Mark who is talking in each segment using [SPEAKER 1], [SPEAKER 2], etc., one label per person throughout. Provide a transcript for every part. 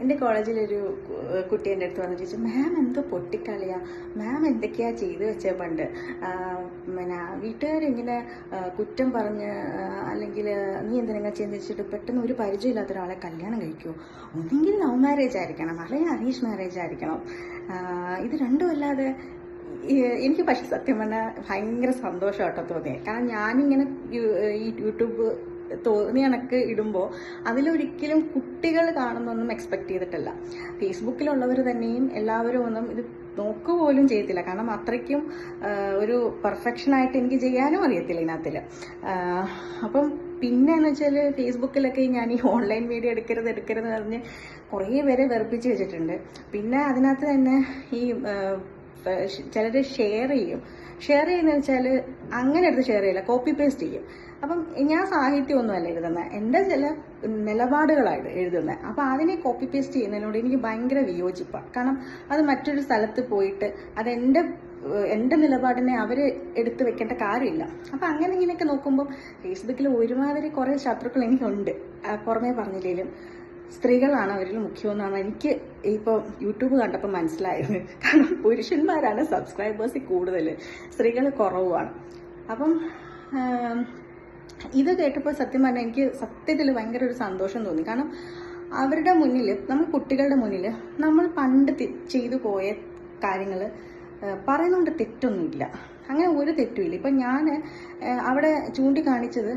[SPEAKER 1] എൻ്റെ കോളേജിലൊരു കുട്ടി എൻ്റെ അടുത്ത് വന്ന് ചോദിച്ചു, മാം എന്തോ പൊട്ടിക്കളിയാ, മാം എന്തൊക്കെയാ ചെയ്ത് വെച്ചേ പണ്ട്, പിന്നെ വീട്ടുകാരിങ്ങനെ കുറ്റം പറഞ്ഞ് അല്ലെങ്കിൽ നീ എന്തിനാ ചിന്തിച്ചിട്ട് പെട്ടെന്ന് ഒരു പരിചയമില്ലാത്ത ഒരാളെ കല്യാണം കഴിക്കുമോ, ഒന്നെങ്കിൽ ലവ് മാരേജ് ആയിരിക്കണം അല്ലെങ്കിൽ അറേഞ്ച് മാരേജ് ആയിരിക്കണം, ഇത് രണ്ടും അല്ലാതെ. എനിക്ക് പക്ഷെ സത്യം പറഞ്ഞാൽ ഭയങ്കര സന്തോഷമായിട്ടോ തോന്നിയത്. കാരണം ഞാനിങ്ങനെ ഈ യൂട്യൂബ് തോന്നി കണക്ക് ഇടുമ്പോൾ അതിലൊരിക്കലും കുട്ടികൾ കാണുന്നൊന്നും എക്സ്പെക്ട് ചെയ്തിട്ടില്ല. ഫേസ്ബുക്കിലുള്ളവർ തന്നെയും എല്ലാവരും ഒന്നും ഇത് നോക്കുപോലും ചെയ്യത്തില്ല. കാരണം അത്രയ്ക്കും ഒരു പെർഫെക്ഷനായിട്ട് എനിക്ക് ചെയ്യാനും അറിയത്തില്ല ഇതിനകത്തിൽ. അപ്പം പിന്നെ എന്ന് വെച്ചാൽ ഫേസ്ബുക്കിലൊക്കെ ഞാൻ ഈ ഓൺലൈൻ വീഡിയോ എടുക്കരുത് പറഞ്ഞ് കുറേ പേരെ വെറുപ്പിച്ച് വെച്ചിട്ടുണ്ട്. പിന്നെ അതിനകത്ത് തന്നെ ഈ ചിലർ ഷെയർ ചെയ്യുന്നതെന്ന് വെച്ചാൽ അങ്ങനെ എടുത്ത് ഷെയർ ചെയ്യില്ല, കോപ്പി പേസ്റ്റ് ചെയ്യും. അപ്പം ഞാൻ സാഹിത്യമൊന്നുമല്ല എഴുതുന്നത്, എൻ്റെ ചില നിലപാടുകളായിട്ട് എഴുതുന്നത്. അപ്പം അതിനെ കോപ്പി പേസ്റ്റ് ചെയ്യുന്നതിനോട് എനിക്ക് ഭയങ്കര വിയോജിപ്പാണ്. കാരണം അത് മറ്റൊരു സ്ഥലത്ത് പോയിട്ട് അത് എൻ്റെ നിലപാടിനെ അവർ എടുത്ത് വെക്കേണ്ട കാര്യമില്ല. അപ്പം അങ്ങനെ ഇങ്ങനെയൊക്കെ നോക്കുമ്പം ഫേസ്ബുക്കിൽ ഒരുമാതിരി കുറേ ശത്രുക്കൾ എനിക്കുണ്ട്. പുറമേ പറഞ്ഞില്ലെങ്കിലും സ്ത്രീകളാണ് അവരിൽ മുഖ്യമെന്നാണ് എനിക്ക് ഇപ്പോൾ യൂട്യൂബ് കണ്ടപ്പോൾ മനസ്സിലായത്. കാരണം പുരുഷന്മാരാണ് സബ്സ്ക്രൈബേഴ്സിൽ കൂടുതൽ, സ്ത്രീകൾ കുറവുമാണ്. അപ്പം ഇത് കേട്ടപ്പോൾ സത്യം പറഞ്ഞാൽ എനിക്ക് സത്യത്തിൽ ഭയങ്കര ഒരു സന്തോഷം തോന്നി. കാരണം അവരുടെ മുന്നിൽ, നമ്മൾ കുട്ടികളുടെ മുന്നിൽ നമ്മൾ പണ്ട് ചെയ്തു പോയ കാര്യങ്ങൾ പറയുന്നതുകൊണ്ട് തെറ്റൊന്നുമില്ല, അങ്ങനെ ഒരു തെറ്റുമില്ല. ഇപ്പം ഞാൻ അവിടെ ചൂണ്ടിക്കാണിച്ചത്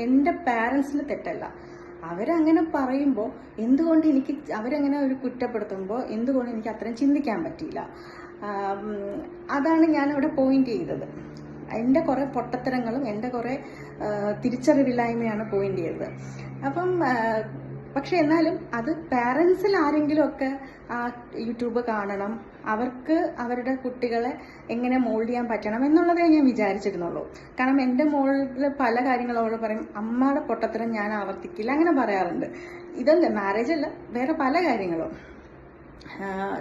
[SPEAKER 1] എൻ്റെ പാരൻസിന് തെറ്റല്ല. അവരങ്ങനെ പറയുമ്പോൾ എന്തുകൊണ്ട് എനിക്ക്, അവരങ്ങനെ ഒരു കുറ്റപ്പെടുത്തുമ്പോൾ എന്തുകൊണ്ട് എനിക്ക് അത്രയും ചിന്തിക്കാൻ പറ്റിയില്ല. അതാണ് ഞാൻ അവിടെ പോയിന്റ് ചെയ്തത്. എൻ്റെ കുറേ പൊട്ടത്തരങ്ങളും എൻ്റെ കുറേ തിരിച്ചറിവില്ലായ്മയാണ് പോയിന്റ് ചെയ്തത്. അപ്പം പക്ഷെ എന്നാലും അത് പാരൻസിൽ ആരെങ്കിലും ഒക്കെ ആ യൂട്യൂബ് കാണണം, അവർക്ക് അവരുടെ കുട്ടികളെ എങ്ങനെ മോൾഡ് ചെയ്യാൻ പറ്റണം എന്നുള്ളതേ ഞാൻ വിചാരിച്ചിരുന്നുള്ളൂ. കാരണം എൻ്റെ മോളിൽ പല കാര്യങ്ങളും അവൾ പറയും, അമ്മയുടെ പൊട്ടത്തരം ഞാൻ ആവർത്തിക്കില്ല, അങ്ങനെ പറയാറുണ്ട്. ഇതല്ല, മാരേജ് അല്ല, വേറെ പല കാര്യങ്ങളും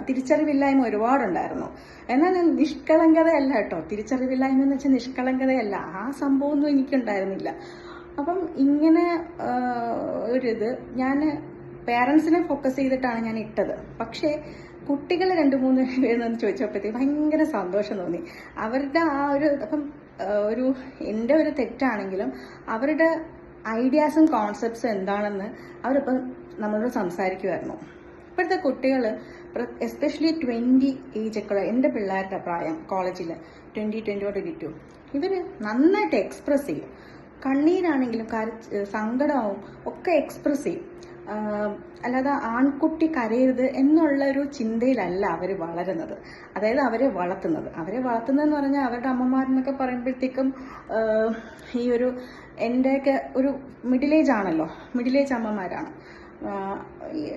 [SPEAKER 1] തിരിച്ചറിവില്ലായ്മ ഒരുപാടുണ്ടായിരുന്നു. എന്നാൽ നിഷ്കളങ്കതയല്ല കേട്ടോ, തിരിച്ചറിവില്ലായ്മ എന്ന് വെച്ചാൽ നിഷ്കളങ്കതയല്ല, ആ സംഭവമൊന്നും എനിക്കുണ്ടായിരുന്നില്ല. അപ്പം ഇങ്ങനെ ഒരിത് ഞാൻ പേരൻസിനെ ഫോക്കസ് ചെയ്തിട്ടാണ് ഞാൻ ഇട്ടത്. പക്ഷേ കുട്ടികൾ 2-3 പേരെന്ന് ചോദിച്ചപ്പോഴത്തേക്ക് ഭയങ്കര സന്തോഷം തോന്നി. അവരുടെ ആ ഒരു, അപ്പം എൻ്റെ ഒരു തെറ്റാണെങ്കിലും അവരുടെ ഐഡിയാസും കോൺസെപ്റ്റ്സും എന്താണെന്ന് അവരിപ്പം നമ്മളോട് സംസാരിക്കുമായിരുന്നു. ഇപ്പോഴത്തെ കുട്ടികൾ എസ്പെഷ്യലി 20 ഏജൊക്കെ എൻ്റെ പിള്ളേരുടെ പ്രായം, കോളേജിൽ 21-22, ഇവർ നന്നായിട്ട് എക്സ്പ്രസ് ചെയ്യും. കണ്ണീരാണെങ്കിലും സങ്കടവും ഒക്കെ എക്സ്പ്രസ് ചെയ്യും. അല്ലാതെ ആൺകുട്ടി കരയരുത് എന്നുള്ളൊരു ചിന്തയിലല്ല അവർ വളരുന്നത്, അതായത് അവരെ വളർത്തുന്നതെന്ന് പറഞ്ഞാൽ അവരുടെ അമ്മമാരെന്നൊക്കെ പറയുമ്പോഴത്തേക്കും ഈ ഒരു എൻ്റെയൊക്കെ ഒരു മിഡിൽ ഏജ് ആണല്ലോ, മിഡിൽ ഏജ് അമ്മമാരാണ്.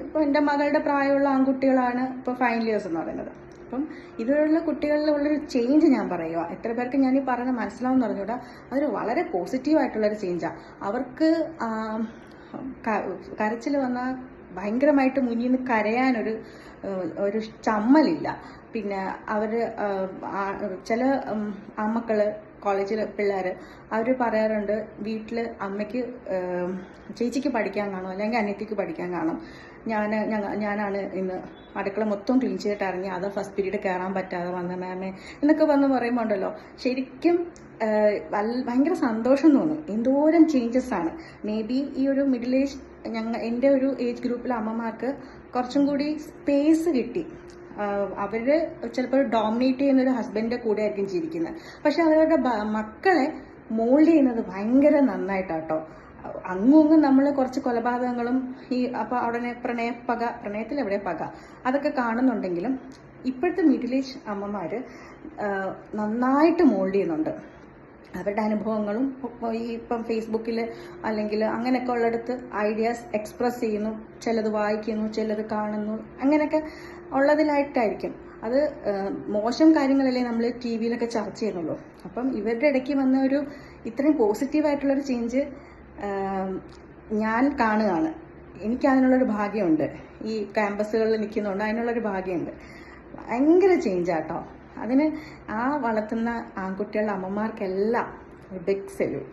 [SPEAKER 1] ഇപ്പോൾ എൻ്റെ മകളുടെ പ്രായമുള്ള ആൺകുട്ടികളാണ് ഇപ്പോൾ ഫൈനൽ ഇയേഴ്സ് എന്ന് പറയുന്നത്. അപ്പം ഇതുപോലുള്ള കുട്ടികളിലുള്ളൊരു ചേഞ്ച് ഞാൻ പറയുക, എത്ര പേർക്ക് ഞാൻ ഈ പറയുന്നത് മനസ്സിലാവും പറഞ്ഞുകൂടാ, അതൊരു വളരെ പോസിറ്റീവായിട്ടുള്ളൊരു ചേഞ്ചാണ്. അവർക്ക് കരച്ചിൽ വന്നാൽ ഭയങ്കരമായിട്ട് മുന്നിൽ നിന്ന് കരയാനൊരു ചമ്മലില്ല. പിന്നെ അവർ ചില അമ്മക്കൾ, കോളേജിലെ പിള്ളേർ, അവർ പറയാറുണ്ട്, വീട്ടിൽ അമ്മയ്ക്ക് ചേച്ചിക്ക് പഠിക്കാൻ കാണും അല്ലെങ്കിൽ അനിയത്തിക്ക് പഠിക്കാൻ കാണും, ഞാനാണ് ഇന്ന് അടുക്കള മൊത്തം ക്ലീൻ ചെയ്തിട്ട് ഇറങ്ങി, അത് ഫസ്റ്റ് പീരീഡ് കയറാൻ പറ്റാതെ വന്ന മാമേ എന്നൊക്കെ വന്ന് പറയുമ്പോൾ ഉണ്ടല്ലോ, ശരിക്കും ഭയങ്കര സന്തോഷം തോന്നും. എന്തോരം ചേഞ്ചസ് ആണ്. മേ ബി ഈ ഒരു മിഡിൽ ഏജ്, എൻ്റെ ഒരു ഏജ് ഗ്രൂപ്പിലെ അമ്മമാർക്ക് കുറച്ചും കൂടി സ്പേസ് കിട്ടി. അവർ ചിലപ്പോൾ ഡോമിനേറ്റ് ചെയ്യുന്നൊരു ഹസ്ബൻഡിൻ്റെ കൂടെ ആയിരിക്കും ജീവിക്കുന്നത്, പക്ഷെ അവരുടെ മക്കളെ മോൾഡ് ചെയ്യുന്നത് ഭയങ്കര നന്നായിട്ടാട്ടോ. അങ്ങും നമ്മൾ കുറച്ച് കൊലപാതകങ്ങളും അപ്പോൾ അവിടെ പ്രണയത്തിൽ എവിടെ പക അതൊക്കെ കാണുന്നുണ്ടെങ്കിലും ഇപ്പോഴത്തെ മിഡിൽ ഏജ് അമ്മമാർ നന്നായിട്ട് മോൾഡ് ചെയ്യുന്നുണ്ട്. അവരുടെ അനുഭവങ്ങളും ഇപ്പം ഫേസ്ബുക്കിൽ അല്ലെങ്കിൽ അങ്ങനെയൊക്കെ ഉള്ളിടത്ത് ഐഡിയാസ് എക്സ്പ്രസ് ചെയ്യുന്നു, ചിലത് വായിക്കുന്നു, ചിലത് കാണുന്നു, അങ്ങനെയൊക്കെ ഉള്ളതിലായിട്ടായിരിക്കും. അത് മോശം കാര്യങ്ങളല്ലേ നമ്മൾ ടി വിയിലൊക്കെ ചർച്ച ചെയ്യുന്നുള്ളൂ. അപ്പം ഇവരുടെ ഇടയ്ക്ക് വന്ന ഒരു ഇത്രയും പോസിറ്റീവായിട്ടുള്ളൊരു ചേഞ്ച് ഞാൻ കാണുകയാണ്. എനിക്ക് അതിനുള്ളൊരു ഭാഗ്യമുണ്ട്, ഈ ക്യാമ്പസുകളിൽ നിൽക്കുന്നുണ്ട്, അതിനുള്ളൊരു ഭാഗ്യമുണ്ട്. ഭയങ്കര ചേഞ്ചാട്ടോ. അതിന് ആ വളർത്തുന്ന ആൺകുട്ടികളുടെ അമ്മമാർക്കെല്ലാം ബിഗ് സല്യൂട്ട്.